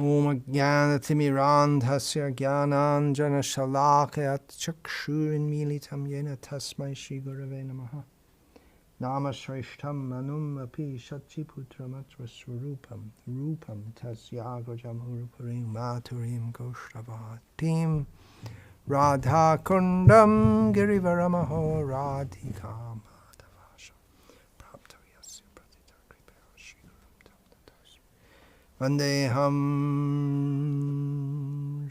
Om Jnanatimirandhasya Jnananjana Shalakayat Chakshurinmilitam Yena Tasmai Shri Gurave Namaha. Namashrishtam Manum Api Shachiputramatra Swarupam Rupam Tasyagajam Uruparim Maturim Goshtavatim Radha Kundam Girivaramaho Radhika Madhavasha Praptayasya Pratita Kripaya Shri Gurum Tamdatas Vandeham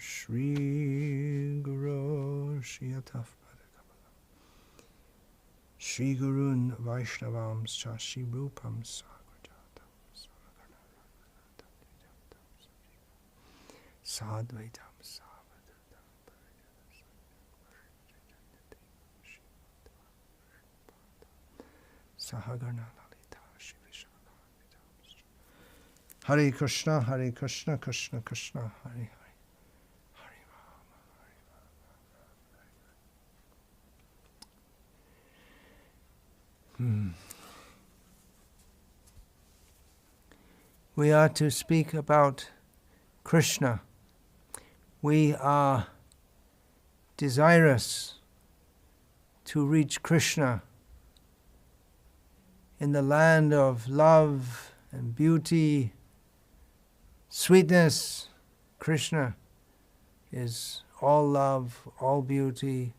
Shri Guru Shiyataf Shri Gurun Vaishnavams Cha Shri Rupam Sagrajatam Sadvaitam Savadam Sahagarna Lalita Shri Vishakam. Hare Krishna, Hare Krishna, Krishna Krishna, Hare Hare. We are to speak about Krishna. We are desirous to reach Krishna in the land of love and beauty, sweetness. Krishna is all love, all beauty,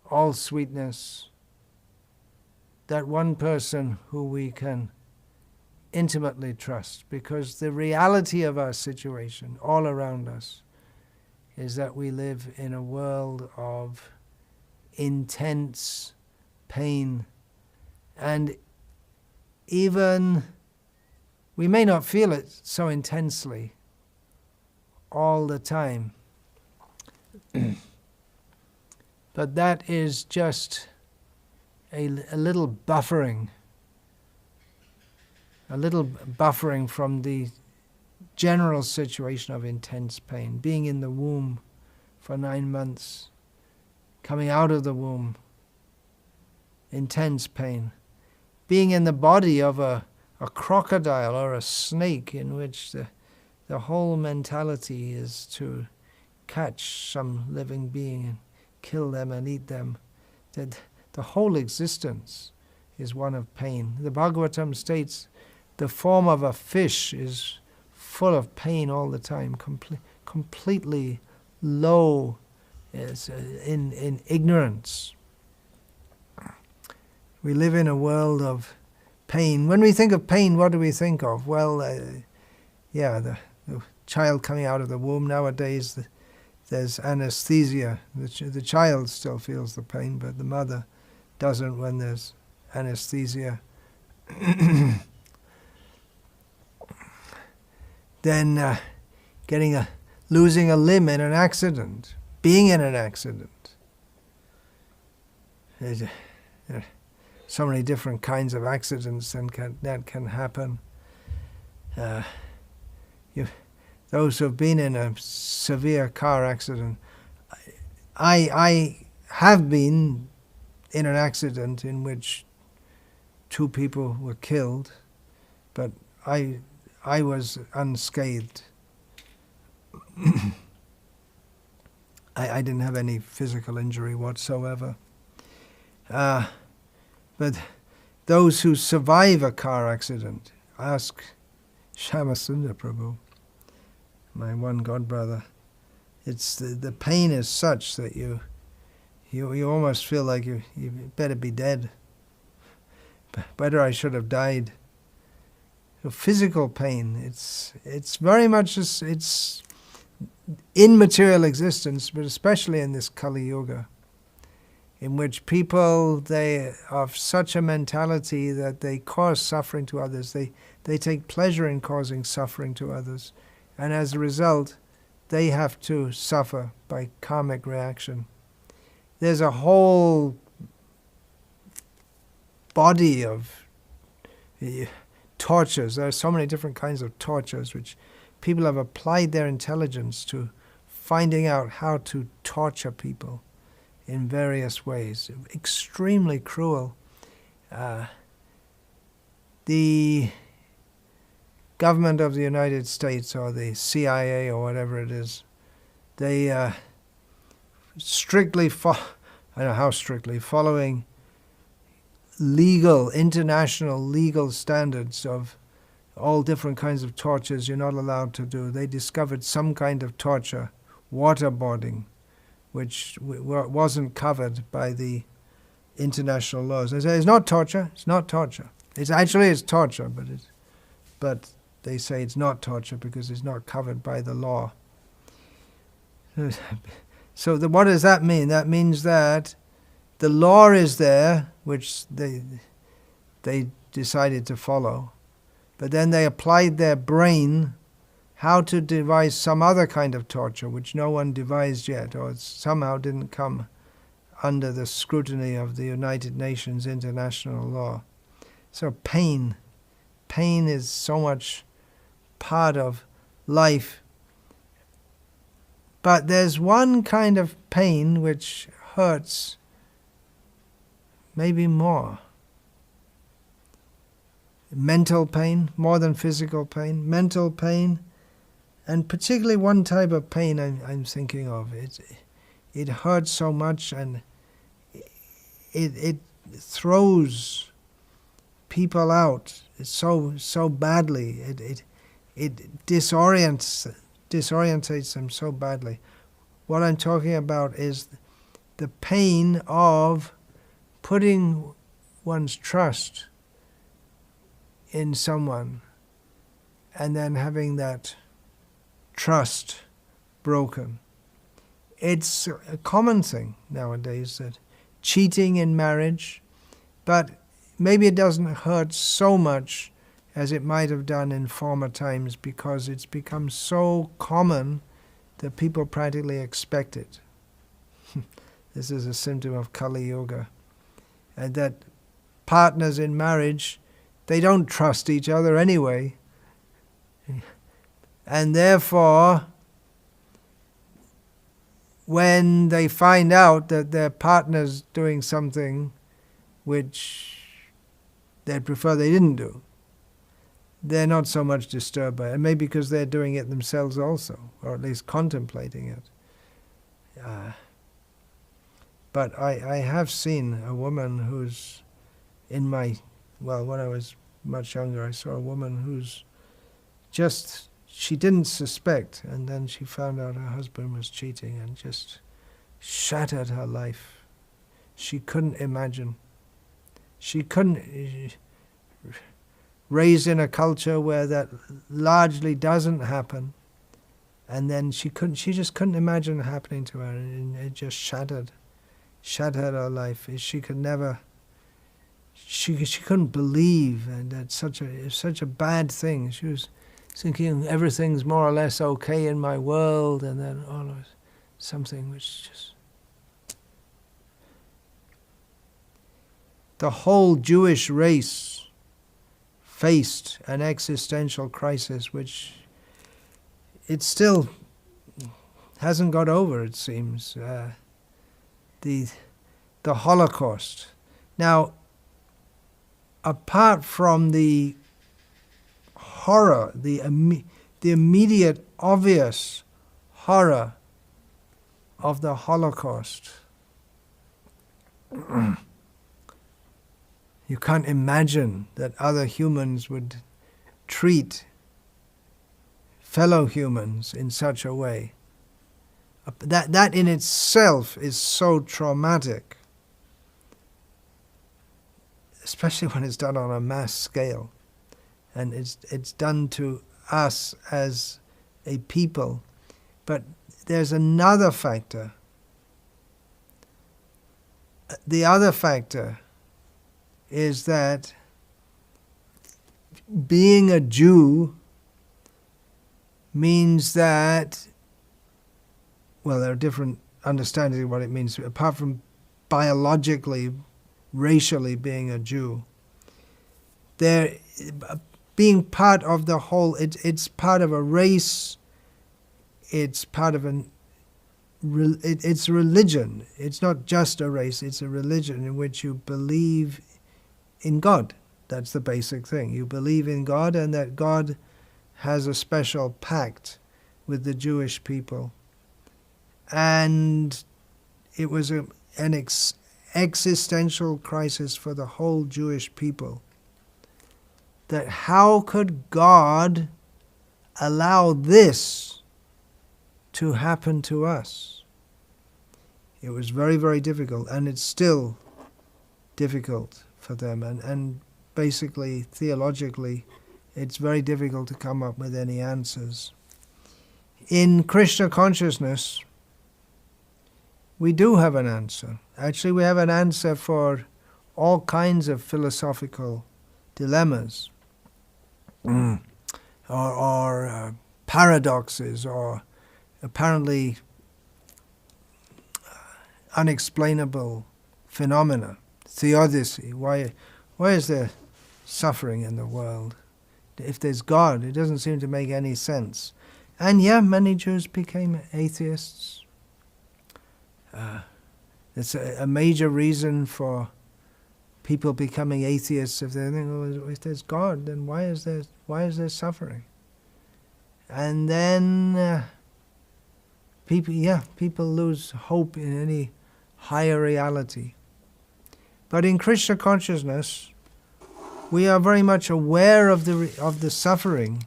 all sweetness. That one person who we can intimately trust, because the reality of our situation all around us is that we live in a world of intense pain, and even we may not feel it so intensely all the time, but that is just a little buffering from the general situation of intense pain. Being in the womb for 9 months, coming out of the womb, intense pain. Being in the body of a crocodile or a snake, in which the whole mentality is to catch some living being and kill them and eat them. That the whole existence is one of pain. The Bhagavatam states the form of a fish is full of pain all the time, completely low in ignorance. We live in a world of pain. When we think of pain, what do we think of? Well, the child coming out of the womb. Nowadays, there's anesthesia. The child still feels the pain, but the mother doesn't when there's anesthesia. Then losing a limb in an accident, being in an accident. There are so many different kinds of accidents that can happen. Those who have been in a severe car accident, I have been in an accident in which 2 people were killed, but I was unscathed. I didn't have any physical injury whatsoever. But those who survive a car accident, ask Shyamasundar Prabhu, my one godbrother. It's the pain is such that you almost feel like you better be dead. Better I should have died. Physical pain, it's very much it's in material existence, but especially in this Kali Yuga, in which people, they are of such a mentality that they cause suffering to others. They take pleasure in causing suffering to others, and as a result, they have to suffer by karmic reaction. There's a whole body of tortures. There are so many different kinds of tortures which people have applied their intelligence to finding out how to torture people in various ways. Extremely cruel. The government of the United States or the CIA or whatever it is, they strictly I don't know how strictly, following international legal standards of all different kinds of tortures you're not allowed to do. They discovered some kind of torture, waterboarding, which wasn't covered by the international laws. They say it's not torture. It's not torture. It's torture, but they say it's not torture because it's not covered by the law. So what does that mean? That means that the law is there, which they decided to follow, but then they applied their brain how to devise some other kind of torture, which no one devised yet, or somehow didn't come under the scrutiny of the United Nations international law. So pain is so much part of life. But there's one kind of pain which hurts maybe more. Mental pain, more than physical pain. Mental pain, and particularly one type of pain I'm thinking of. It hurts so much, and it throws people out so badly. It disorientates them so badly. What I'm talking about is the pain of putting one's trust in someone and then having that trust broken. It's a common thing nowadays, that cheating in marriage, but maybe it doesn't hurt so much as it might have done in former times, because it's become so common that people practically expect it. This is a symptom of Kali Yuga. And that partners in marriage, they don't trust each other anyway. And therefore, when they find out that their partner's doing something which they'd prefer they didn't do, they're not so much disturbed by it. And maybe because they're doing it themselves also, or at least contemplating it. But I have seen a woman who's when I was much younger, I saw a woman who's she didn't suspect, and then she found out her husband was cheating, and just shattered her life. She couldn't imagine. She couldn't, raised in a culture where that largely doesn't happen, and then she just couldn't imagine it happening to her, and it just shattered her life. She couldn't believe, and that's such a bad thing. She was thinking everything's more or less okay in my world, and then all of something which just... The whole Jewish race faced an existential crisis which it still hasn't got over, it seems. The Holocaust. Now, apart from the horror, the immediate, obvious horror of the Holocaust, you can't imagine that other humans would treat fellow humans in such a way. That in itself is so traumatic, especially when it's done on a mass scale, and it's done to us as a people. But there's another factor. The other factor is that being a Jew means that, well, there are different understandings of what it means, apart from biologically, racially being a Jew. Being part of the whole, it's part of a race, it's part of it's a religion. It's not just a race, it's a religion in which you believe in God. That's the basic thing. You believe in God, and that God has a special pact with the Jewish people. And it was an existential crisis for the whole Jewish people. That how could God allow this to happen to us? It was very, very difficult, and it's still difficult for them. And basically, theologically, it's very difficult to come up with any answers. In Krishna consciousness, we do have an answer. Actually, we have an answer for all kinds of philosophical dilemmas, or paradoxes, or apparently unexplainable phenomena. Theodicy. Why is there suffering in the world? If there's God, it doesn't seem to make any sense. And yeah, many Jews became atheists. It's a major reason for people becoming atheists. If they think, oh, if there's God, then why is there suffering? And then people lose hope in any higher reality. But in Krishna consciousness, we are very much aware of the suffering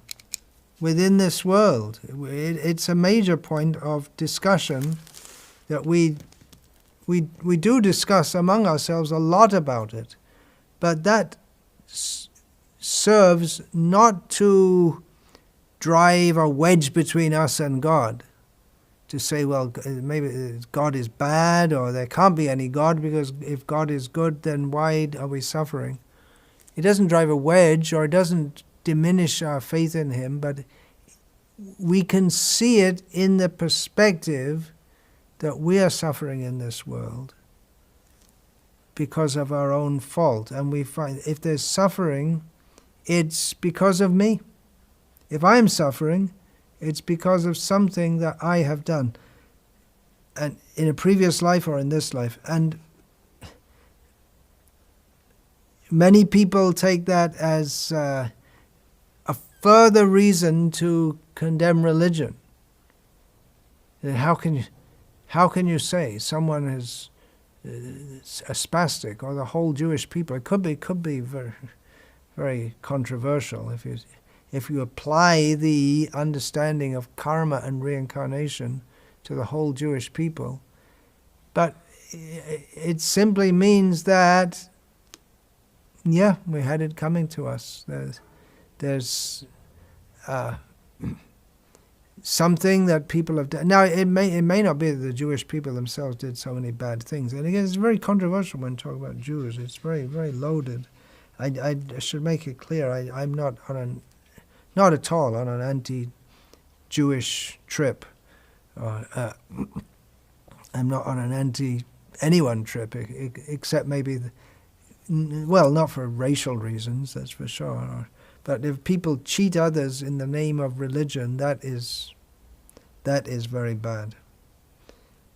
within this world. It's a major point of discussion that we do discuss among ourselves a lot about it, but that serves not to drive a wedge between us and God, to say, well, maybe God is bad, or there can't be any God, because if God is good, then why are we suffering? It doesn't drive a wedge, or it doesn't diminish our faith in Him, but we can see it in the perspective that we are suffering in this world because of our own fault. And we find if there's suffering, it's because of me. If I'm suffering, it's because of something that I have done, and in a previous life or in this life. And many people take that as a further reason to condemn religion. How can you say someone is a spastic, or the whole Jewish people? It could be very, very controversial if you apply the understanding of karma and reincarnation to the whole Jewish people. But it simply means that, yeah, we had it coming to us. There's something that people have done. Now, it may not be that the Jewish people themselves did so many bad things. And again, it's very controversial when talking about Jews. It's very, very loaded. I should make it clear, I'm not at all on an anti-Jewish trip. I'm not on an anti-anyone trip, except maybe, not for racial reasons, that's for sure. But if people cheat others in the name of religion, that is very bad.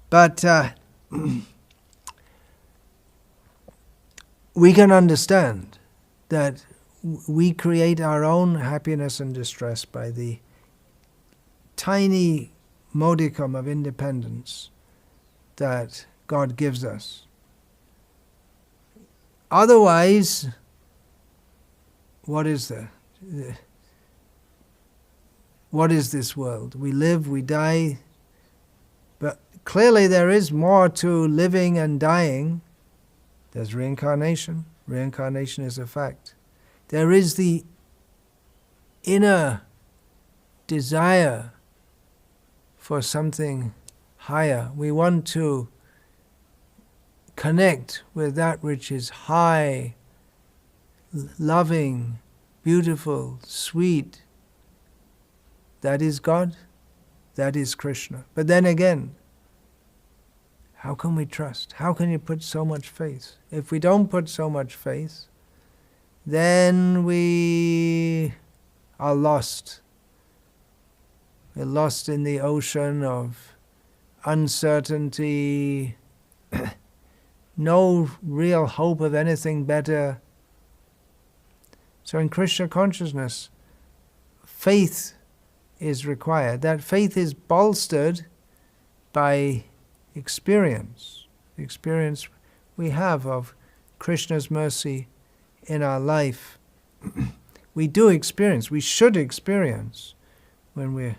But we can understand that we create our own happiness and distress by the tiny modicum of independence that God gives us. Otherwise, what is there? What is this world? We live, we die, but clearly there is more to living and dying. There's reincarnation. Reincarnation is a fact. There is the inner desire for something higher. We want to connect with that which is high, loving, beautiful, sweet. That is God. That is Krishna. But then again, how can we trust? How can you put so much faith? If we don't put so much faith, then we are lost. We're lost in the ocean of uncertainty, no real hope of anything better. So in Krishna consciousness, faith is required. That faith is bolstered by experience. The experience we have of Krishna's mercy in our life. We do experience, we should experience, when we're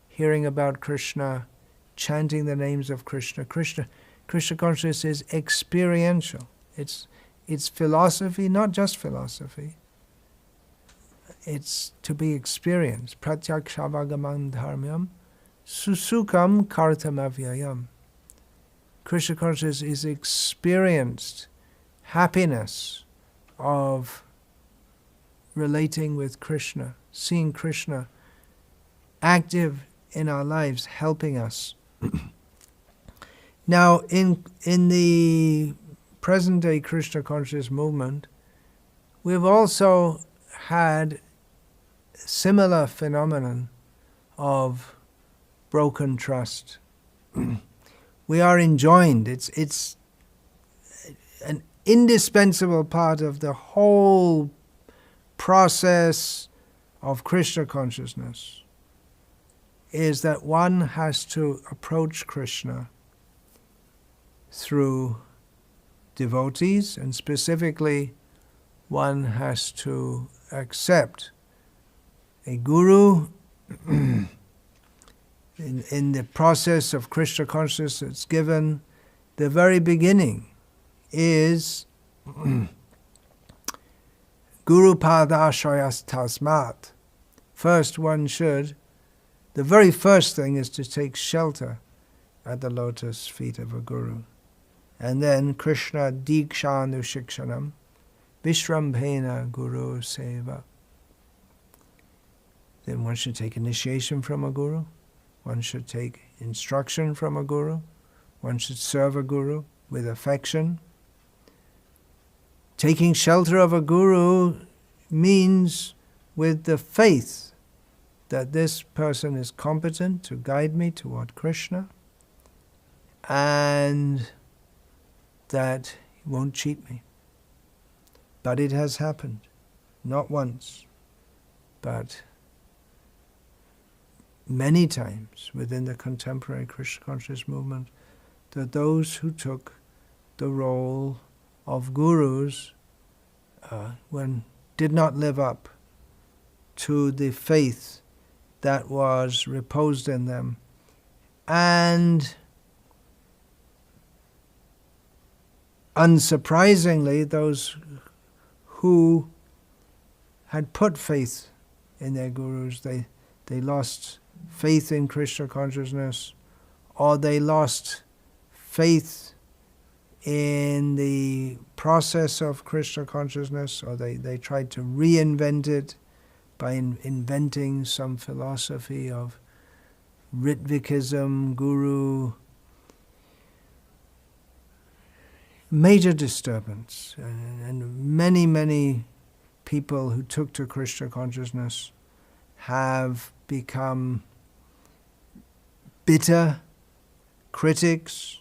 hearing about Krishna, chanting the names of Krishna. Krishna consciousness is experiential. It's philosophy, not just philosophy. It's to be experienced. Pratyakshavagaman dharmyam susukam kartamavyayam. Krishna consciousness is experienced happiness of relating with Krishna, seeing Krishna active in our lives, helping us. Now, in the present-day Krishna conscious movement, we've also had similar phenomenon of broken trust. We are enjoined. It's an indispensable part of the whole process of Krishna consciousness, is that one has to approach Krishna through devotees, and specifically one has to accept a guru. In the process of Krishna consciousness that's given, the very beginning is Guru Padashayas Tasmat. First one should, the very first thing is to take shelter at the lotus feet of a guru. And then Krishna Dikshanu Shikshanam Vishrambhena Guru Seva. Then one should take initiation from a guru. One should take instruction from a guru. One should serve a guru with affection. Taking shelter of a guru means with the faith that this person is competent to guide me toward Krishna, and that he won't cheat me. But it has happened, not once, but many times within the contemporary Krishna conscious movement, that those who took the role of gurus did not live up to the faith that was reposed in them, and unsurprisingly, those who had put faith in their gurus, they lost faith in Krishna consciousness, or they lost faith in the process of Krishna consciousness, or they tried to reinvent it by inventing some philosophy of Ritvikism, guru. Major disturbance, and many people who took to Krishna consciousness have become bitter critics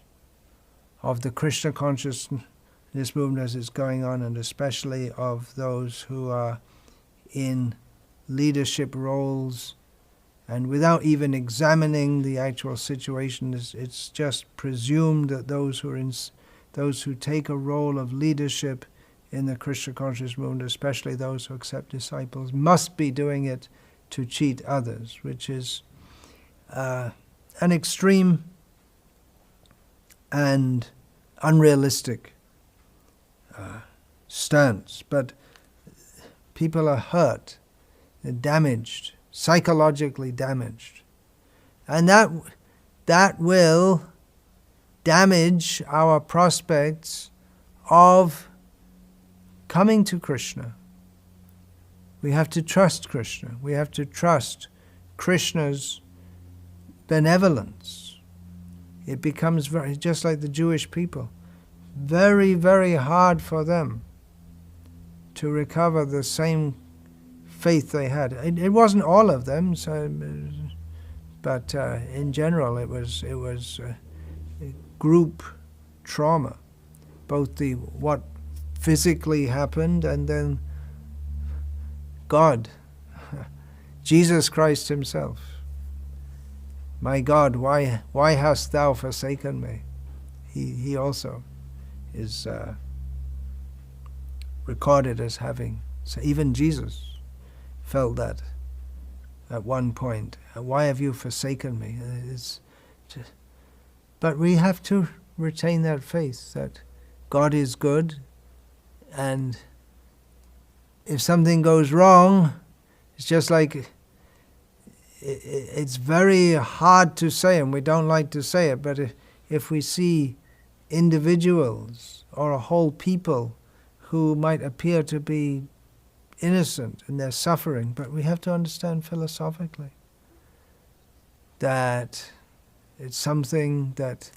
of the Krishna consciousness movement as it's going on, and especially of those who are in leadership roles, and without even examining the actual situation, it's just presumed that those who take a role of leadership in the Krishna conscious movement, especially those who accept disciples, must be doing it to cheat others, which is an extreme and unrealistic stance. But people are hurt, they're damaged, psychologically damaged. And that will damage our prospects of coming to Krishna. We have to trust Krishna. We have to trust Krishna's benevolence. It becomes very, just like the Jewish people, very, very hard for them to recover the same faith they had. It wasn't all of them, but in general it was group trauma, both what physically happened and then God Jesus Christ himself. My God, why hast thou forsaken me? He also is recorded as having. So even Jesus felt that at one point. Why have you forsaken me? But we have to retain that faith that God is good, and if something goes wrong, it's just like, it's very hard to say, and we don't like to say it, but if we see individuals or a whole people who might appear to be innocent in their suffering, but we have to understand philosophically that it's something that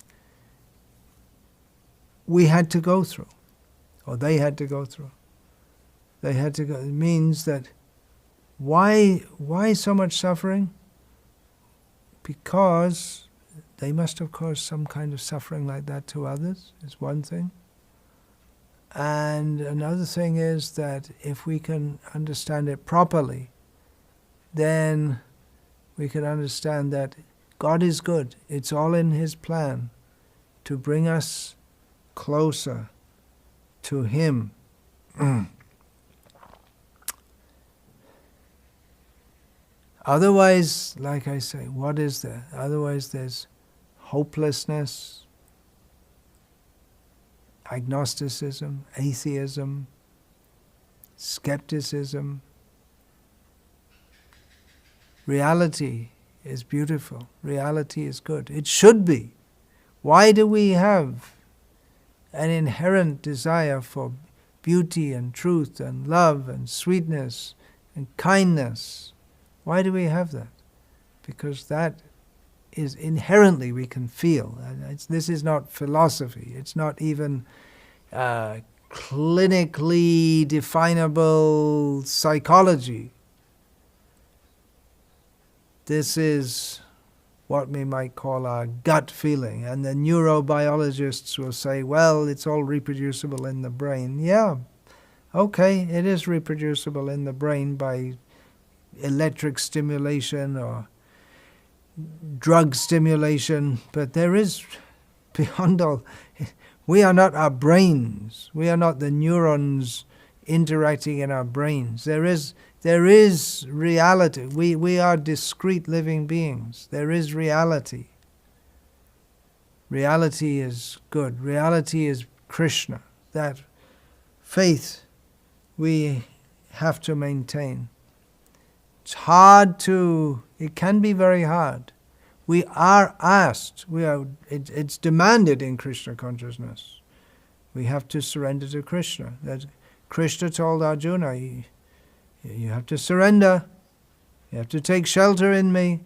we had to go through, or they had to go through. They had to go. It means that why so much suffering? Because they must have caused some kind of suffering like that to others, is one thing. And another thing is that if we can understand it properly, then we can understand that God is good. It's all in His plan to bring us closer to Him. Otherwise, like I say, what is there? Otherwise there's hopelessness, agnosticism, atheism, skepticism. Reality is beautiful. Reality is good. It should be. Why do we have an inherent desire for beauty and truth and love and sweetness and kindness? Why do we have that? Because that is inherently we can feel. This is not philosophy. It's not even clinically definable psychology. This is what we might call our gut feeling. And the neurobiologists will say, well, it's all reproducible in the brain. Yeah, okay, it is reproducible in the brain by electric stimulation or drug stimulation, but there is, beyond all, we are not our brains. We are not the neurons interacting in our brains. There is reality. We are discrete living beings. There is reality. Reality is good. Reality is Krishna. That faith we have to maintain. It's hard it can be very hard. We are asked, it's demanded in Krishna consciousness. We have to surrender to Krishna. That Krishna told Arjuna, you have to surrender. You have to take shelter in me.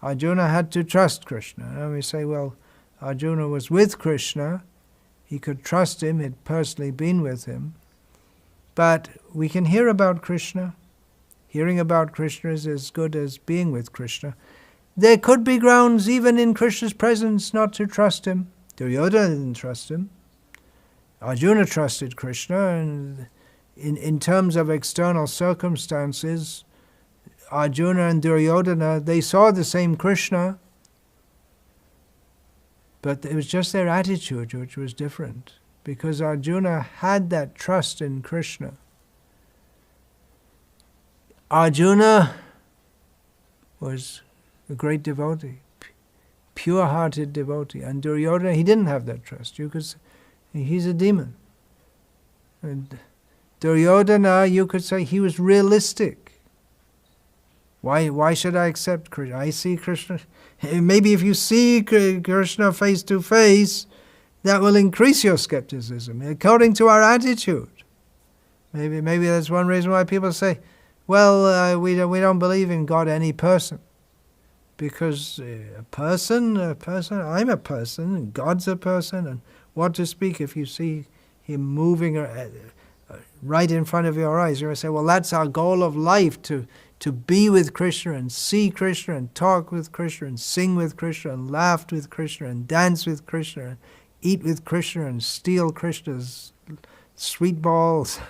Arjuna had to trust Krishna. And we say, well, Arjuna was with Krishna. He could trust him. He'd personally been with him. But we can hear about Krishna. Hearing about Krishna is as good as being with Krishna. There could be grounds, even in Krishna's presence, not to trust him. Duryodhana didn't trust him. Arjuna trusted Krishna, and in terms of external circumstances, Arjuna and Duryodhana, they saw the same Krishna, but it was just their attitude which was different, because Arjuna had that trust in Krishna. Arjuna was a great devotee, pure-hearted devotee, and Duryodhana, he didn't have that trust. He's a demon. And Duryodhana, you could say he was realistic. Why should I accept Krishna? I see Krishna. Maybe if you see Krishna face to face, that will increase your skepticism, according to our attitude. Maybe that's one reason why people say, well, we don't believe in God, any person. Because a person, I'm a person, and God's a person, and what to speak if you see Him moving right in front of your eyes. You're going to say, well, that's our goal of life, to be with Krishna and see Krishna and talk with Krishna and sing with Krishna and laugh with Krishna and dance with Krishna and eat with Krishna and steal Krishna's sweet balls.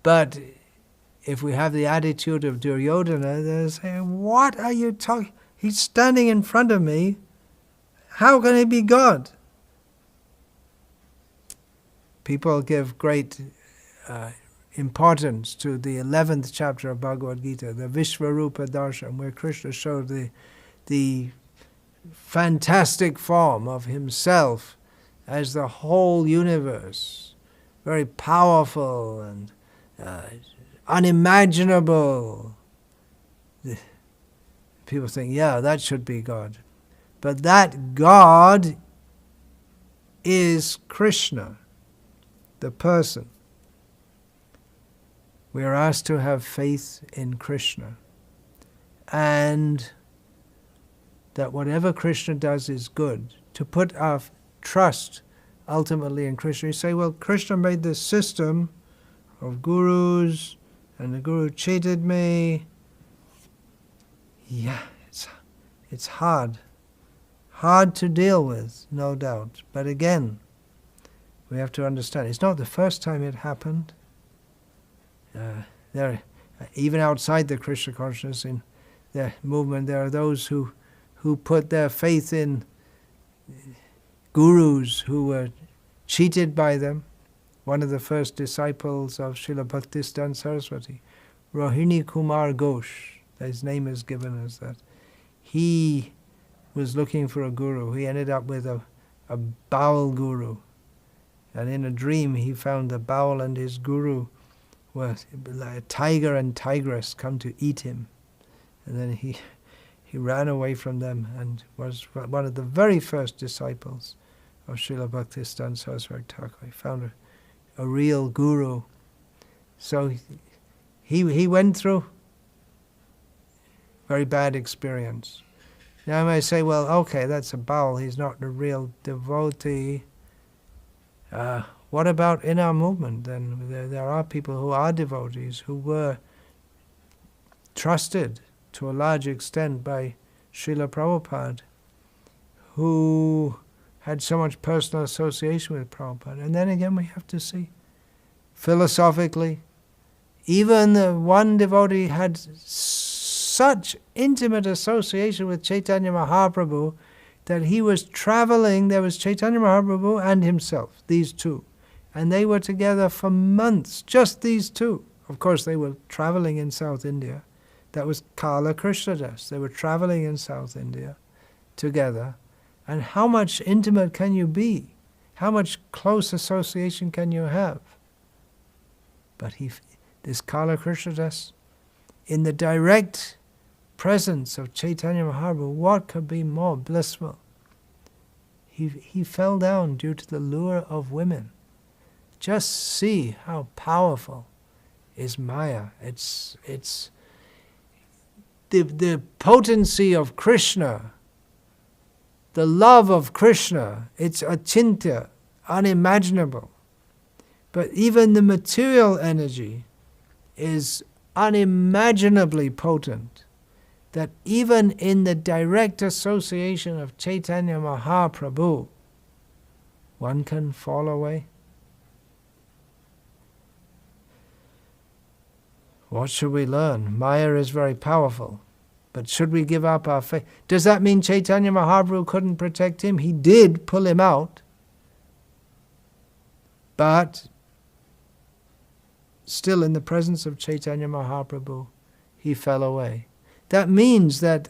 But if we have the attitude of Duryodhana, they'll say, what are you talking? He's standing in front of me. How can he be God? People give great importance to the 11th chapter of Bhagavad Gita, the Vishvarupa Darshan, where Krishna showed the fantastic form of himself as the whole universe, very powerful and unimaginable. People think, yeah, that should be God. But that God is Krishna, the person. We are asked to have faith in Krishna, and that whatever Krishna does is good. To put our trust ultimately in Krishna. You say, well, Krishna made this system of gurus, and the guru cheated me. Yeah, it's hard. Hard to deal with, no doubt. But again, we have to understand, it's not the first time it happened. Even outside the Krishna consciousness, in the movement, there are those who put their faith in gurus who were cheated by them. One of the first disciples of Srila Bhaktisiddhanta Saraswati, Rohini Kumar Ghosh, his name is given as that. He was looking for a guru. He ended up with a bowel guru. And in a dream he found the bowel and his guru were like a tiger and tigress come to eat him. And then he ran away from them and was one of the very first disciples of Srila Bhaktisiddhanta Saraswati Thakur. He found a real guru. So he went through very bad experience. Now I may say, well, okay, that's a bowel. He's not a real devotee. What about in our movement? Then there are people who are devotees who were trusted to a large extent by Srila Prabhupada, who had so much personal association with Prabhupada. And then again we have to see, philosophically, even the one devotee had such intimate association with Chaitanya Mahaprabhu that he was traveling. There was Chaitanya Mahaprabhu and himself, these two. And they were together for months, just these two. Of course, they were traveling in South India. That was Kala Krishnadas. They were traveling in South India together. And how much intimate can you be? How much close association can you have? But this Kala Krishnadas, in the direct presence of Chaitanya Mahaprabhu, what could be more blissful? He fell down due to the lure of women. Just see how powerful is Maya. It's the potency of Krishna, the love of Krishna. It's achintya, unimaginable. But even the material energy is unimaginably potent, that even in the direct association of Chaitanya Mahaprabhu, one can fall away. What should we learn? Maya is very powerful, but should we give up our faith? Does that mean Chaitanya Mahaprabhu couldn't protect him? He did pull him out, but still in the presence of Chaitanya Mahaprabhu, he fell away. That means that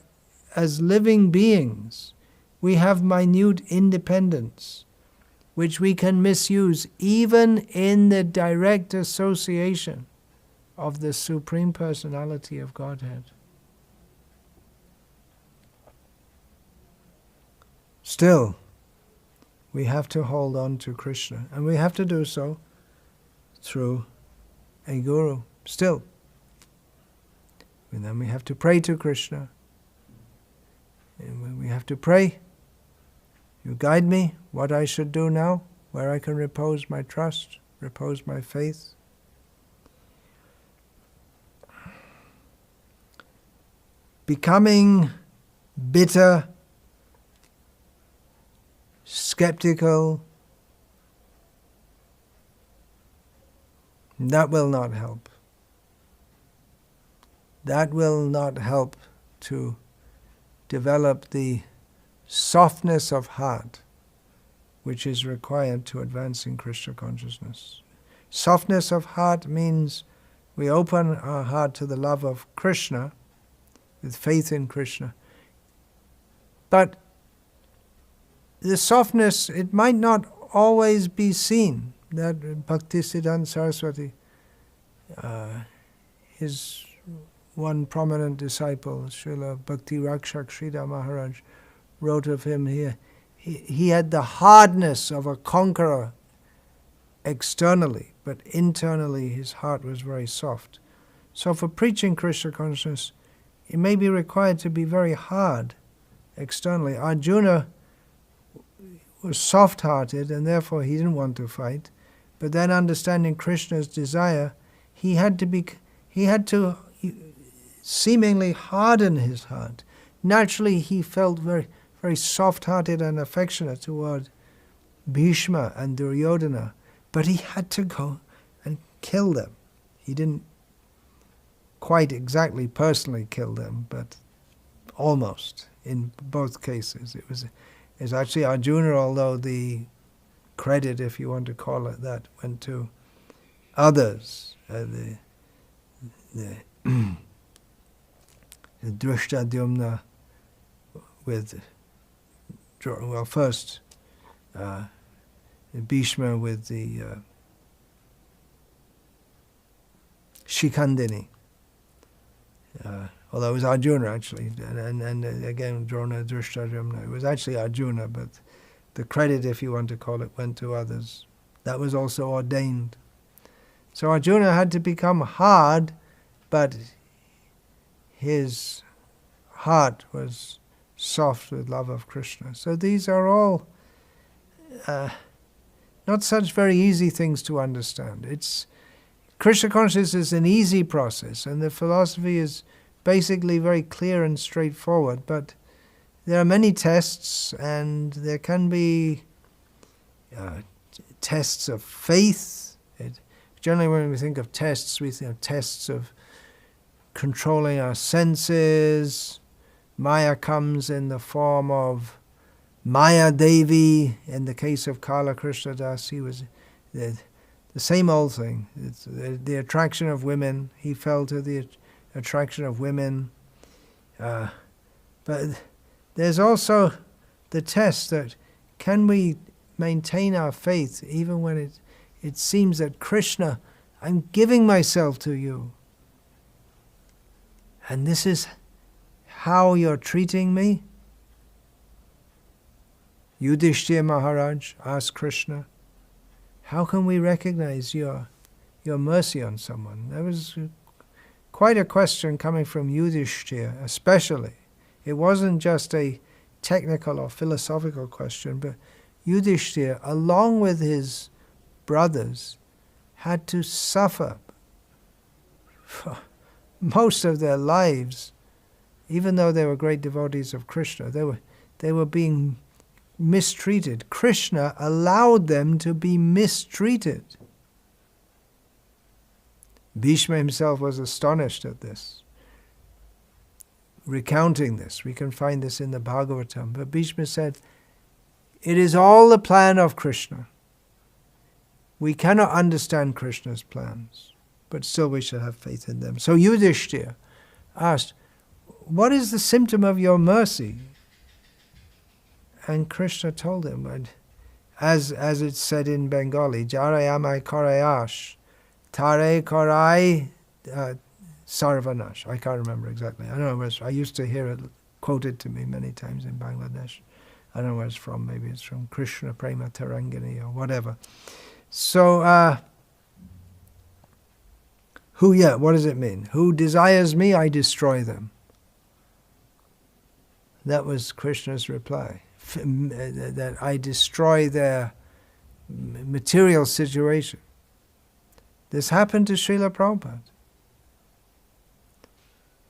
as living beings, we have minute independence, which we can misuse even in the direct association of the Supreme Personality of Godhead. Still, we have to hold on to Krishna, and we have to do so through a guru. Still. And then we have to pray to Krishna. And we have to pray, you guide me, what I should do now, where I can repose my trust, repose my faith. Becoming bitter, skeptical, that will not help. that will not help to develop the softness of heart which is required to advance in Krishna consciousness. Softness of heart means we open our heart to the love of Krishna, with faith in Krishna. But the softness, it might not always be seen. That Bhaktisiddhanta Saraswati, his one prominent disciple, Srila Bhakti Rakshak Sridhar Maharaj, wrote of him here, he had the hardness of a conqueror externally, but internally his heart was very soft. So for preaching Krishna consciousness, it may be required to be very hard externally. Arjuna was soft-hearted and therefore he didn't want to fight, but then understanding Krishna's desire, he had to seemingly harden his heart. Naturally he felt very, very soft-hearted and affectionate toward Bhishma and Duryodhana, but he had to go and kill them. He didn't quite exactly personally kill them, but almost in both cases. It was actually Arjuna, although the credit, if you want to call it that, went to others. The Drishtadyumna with, well, first Bhishma with the Shikandini. Although it was Arjuna actually, and again Drona, Drishtadyumna. It was actually Arjuna, but the credit, if you want to call it, went to others. That was also ordained. So Arjuna had to become hard, but his heart was soft with love of Krishna. So these are all not such very easy things to understand. Krishna consciousness is an easy process, and the philosophy is basically very clear and straightforward, but there are many tests, and there can be tests of faith. Generally when we think of tests, we think of tests of controlling our senses. Maya comes in the form of Maya Devi. In the case of Kala Krishna Das, he was the same old thing. It's the attraction of women. He fell to the attraction of women. But there's also the test that can we maintain our faith even when it seems that Krishna, I'm giving myself to you. And this is how you're treating me? Yudhishthira Maharaj asked Krishna, how can we recognize your mercy on someone? That was quite a question coming from Yudhishthira, especially. It wasn't just a technical or philosophical question, but Yudhishthira, along with his brothers, had to suffer for most of their lives, even though they were great devotees of Krishna. They were being mistreated. Krishna allowed them to be mistreated. Bhishma himself was astonished at this. Recounting this, we can find this in the Bhagavatam, but Bhishma said, it is all the plan of Krishna. We cannot understand Krishna's plans, but still we should have faith in them. So Yudhishthira asked, what is the symptom of your mercy? And Krishna told him, as it's said in Bengali, Jare amai korayash, tare korai sarvanash. I can't remember exactly. I don't know I used to hear it quoted to me many times in Bangladesh. I don't know where it's from. Maybe it's from Krishna Prema Tarangini or whatever. So, what does it mean? Who desires me, I destroy them. That was Krishna's reply. That I destroy their material situation. This happened to Srila Prabhupada.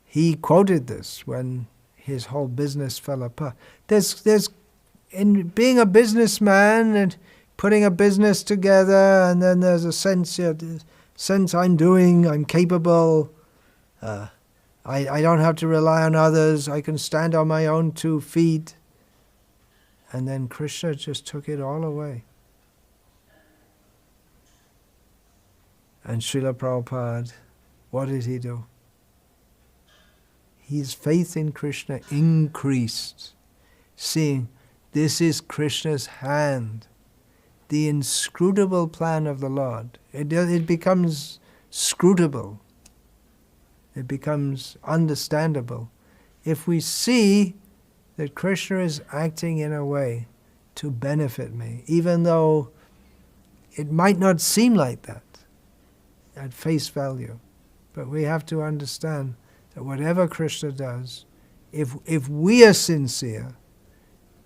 He quoted this when his whole business fell apart. There's in being a businessman and putting a business together, and then there's a sense I'm capable, I don't have to rely on others. I can stand on my own 2 feet. And then Krishna just took it all away. And Srila Prabhupada, what did he do? His faith in Krishna increased, seeing this is Krishna's hand, the inscrutable plan of the Lord. It becomes scrutable. It becomes understandable. If we see that Krishna is acting in a way to benefit me, even though it might not seem like that at face value. But we have to understand that whatever Krishna does, if we are sincere,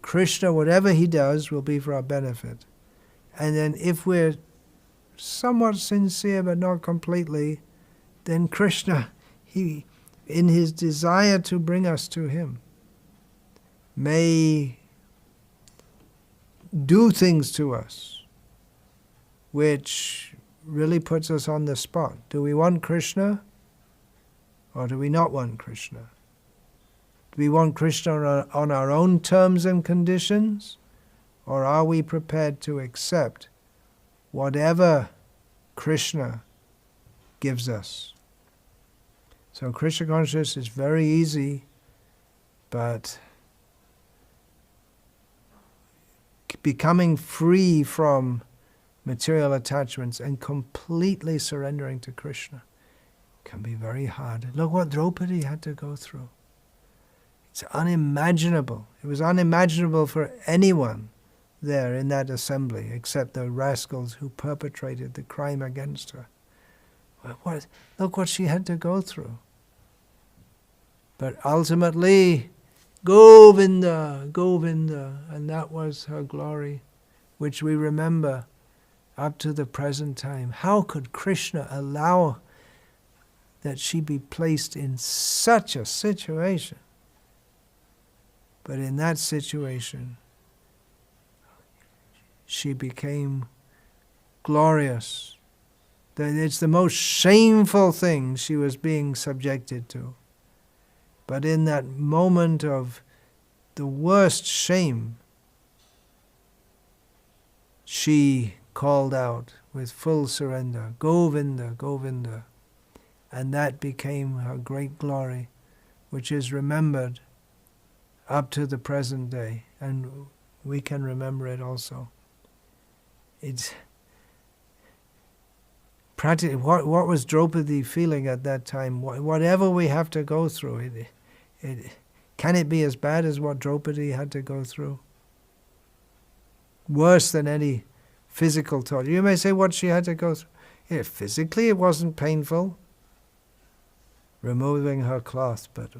Krishna, whatever he does, will be for our benefit. And then if we're somewhat sincere but not completely, then Krishna, he, in his desire to bring us to him, may do things to us which really puts us on the spot. Do we want Krishna or do we not want Krishna? Do we want Krishna on our own terms and conditions, or are we prepared to accept whatever Krishna gives us? So Krishna consciousness is very easy, but becoming free from material attachments and completely surrendering to Krishna can be very hard. Look what Draupadi had to go through. It's unimaginable. It was unimaginable for anyone there in that assembly except the rascals who perpetrated the crime against her. Look what she had to go through. But ultimately, Govinda, Govinda, and that was her glory, which we remember up to the present time. How could Krishna allow that she be placed in such a situation? But in that situation, she became glorious. It's the most shameful thing she was being subjected to. But in that moment of the worst shame, she called out with full surrender, Govinda, Govinda. And that became her great glory, which is remembered up to the present day. And we can remember it also. It's practically, what was Draupadi feeling at that time? Whatever we have to go through, can it be as bad as what Draupadi had to go through? Worse than any physical torture. You may say what she had to go through. Yeah, physically it wasn't painful, removing her cloth, but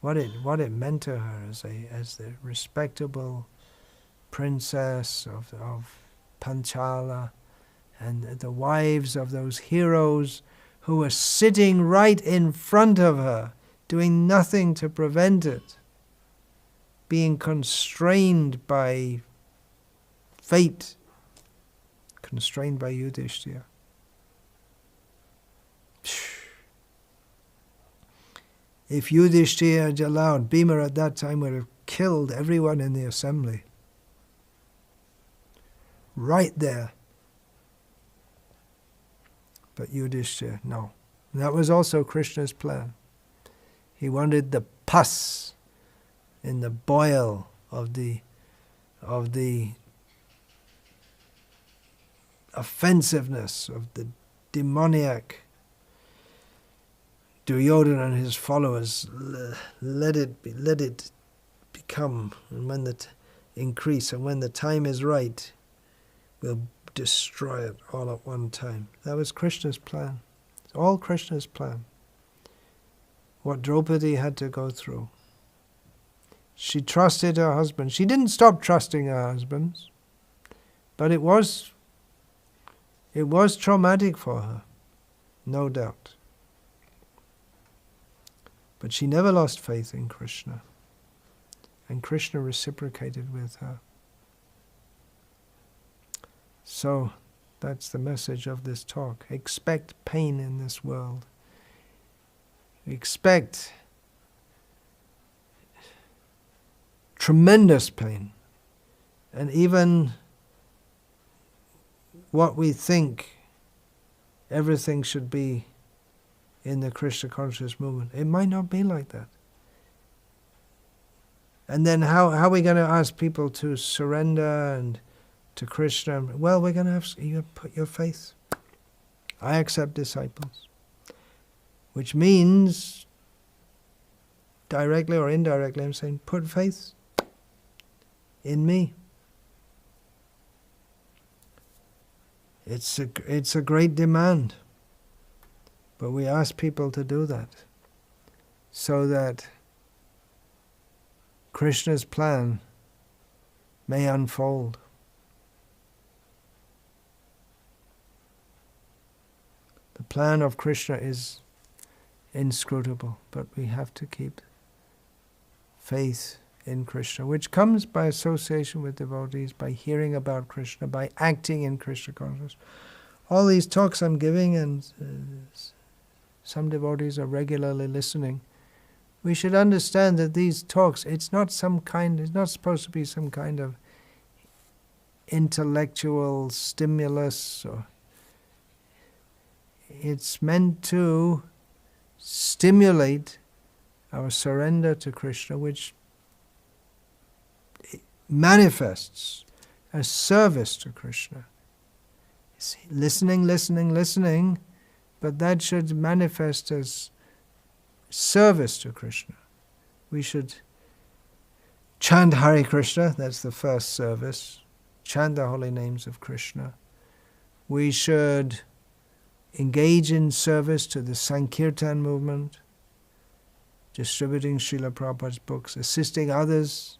what it meant to her as the respectable princess of Panchala, and the wives of those heroes who were sitting right in front of her, doing nothing to prevent it, being constrained by fate, constrained by Yudhishthira. If Yudhishthira had allowed, Bhima at that time would have killed everyone in the assembly. Right there. But Yudhishthira, no. And that was also Krishna's plan. He wanted the pus in the boil of the offensiveness of the demoniac Duryodhana and his followers. Let it become, and when increase, and when the time is right, we'll destroy it all at one time. That was Krishna's plan. It's all Krishna's plan. What Draupadi had to go through. She trusted her husband. She didn't stop trusting her husbands, but it was traumatic for her, no doubt. But she never lost faith in Krishna, and Krishna reciprocated with her. So that's the message of this talk. Expect pain in this world. We expect tremendous pain. And even what we think everything should be in the Krishna conscious movement, it might not be like that. And then how are we going to ask people to surrender and to Krishna? Well, we're going to have you put your faith. I accept disciples. Which means, directly or indirectly, I'm saying, put faith in me. It's a great demand. But we ask people to do that so that Krishna's plan may unfold. The plan of Krishna is inscrutable, but we have to keep faith in Krishna, which comes by association with devotees, by hearing about Krishna, by acting in Krishna consciousness. All these talks I'm giving, and some devotees are regularly listening, we should understand that these talks, it's not supposed to be some kind of intellectual stimulus, or it's meant to stimulate our surrender to Krishna, which manifests as service to Krishna. It's listening, but that should manifest as service to Krishna. We should chant Hare Krishna, that's the first service. Chant the holy names of Krishna. We should engage in service to the Sankirtan movement, distributing Srila Prabhupada's books, assisting others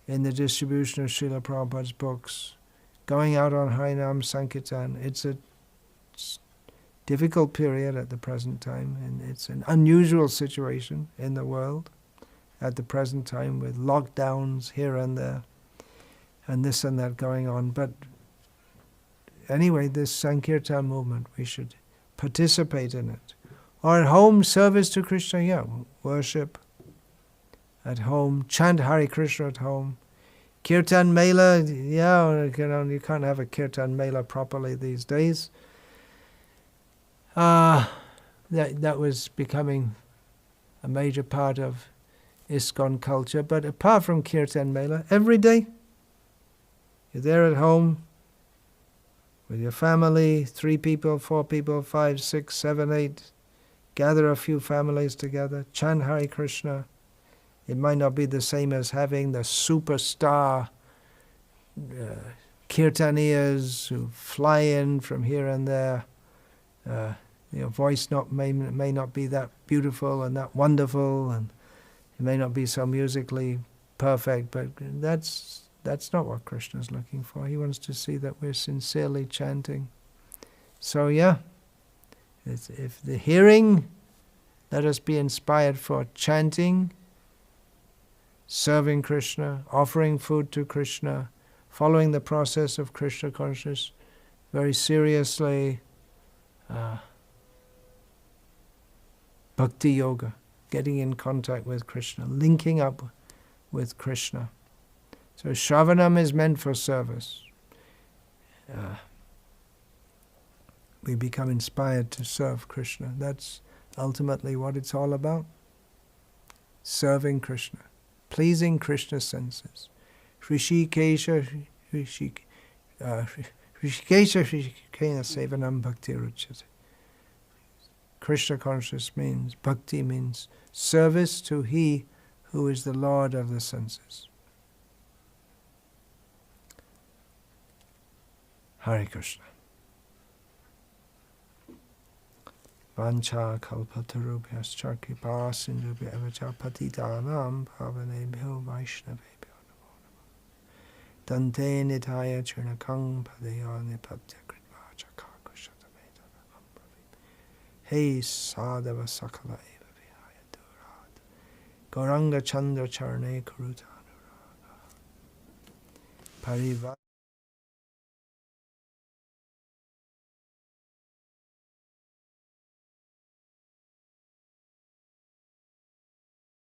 in the distribution of Srila Prabhupada's books, going out on Harinam Sankirtan. It's a difficult period at the present time, and it's an unusual situation in the world at the present time, with lockdowns here and there, and this and that going on. But anyway, this Sankirtan movement, we should participate in it. Or at home, service to Krishna, worship at home, chant Hare Krishna at home. Kirtan Mela, you can't have a Kirtan Mela properly these days. That was becoming a major part of ISKCON culture. But apart from Kirtan Mela, every day, you're there at home with your family, 3 people, 4 people, 5, 6, 7, 8, gather a few families together, chant Hare Krishna. It might not be the same as having the superstar kirtaniyas who fly in from here and there. Your voice may not be that beautiful and that wonderful, and it may not be so musically perfect, but that's not what Krishna's looking for. He wants to see that we're sincerely chanting. So if the hearing, let us be inspired for chanting, serving Krishna, offering food to Krishna, following the process of Krishna consciousness very seriously. Bhakti yoga, getting in contact with Krishna, linking up with Krishna. So Shravanam is meant for service. We become inspired to serve Krishna. That's ultimately what it's all about. Serving Krishna, pleasing Krishna's senses. Hrishikesha sevanam bhakti ruchyate. Krishna consciousness means, bhakti means service to He who is the Lord of the senses. Hare Krishna. Vancha kalpatarubhyascha kripa sindhubhya evacha patitanam pavanebhyo vaishnavebhyo namo namo. Dante nitaya churnakang padaya nipatya kritva chakakushatamedana ambravi. Hey sadhava sakala eva vihaya durad. Gauranga chandra charne kuruta anuraga. Pariva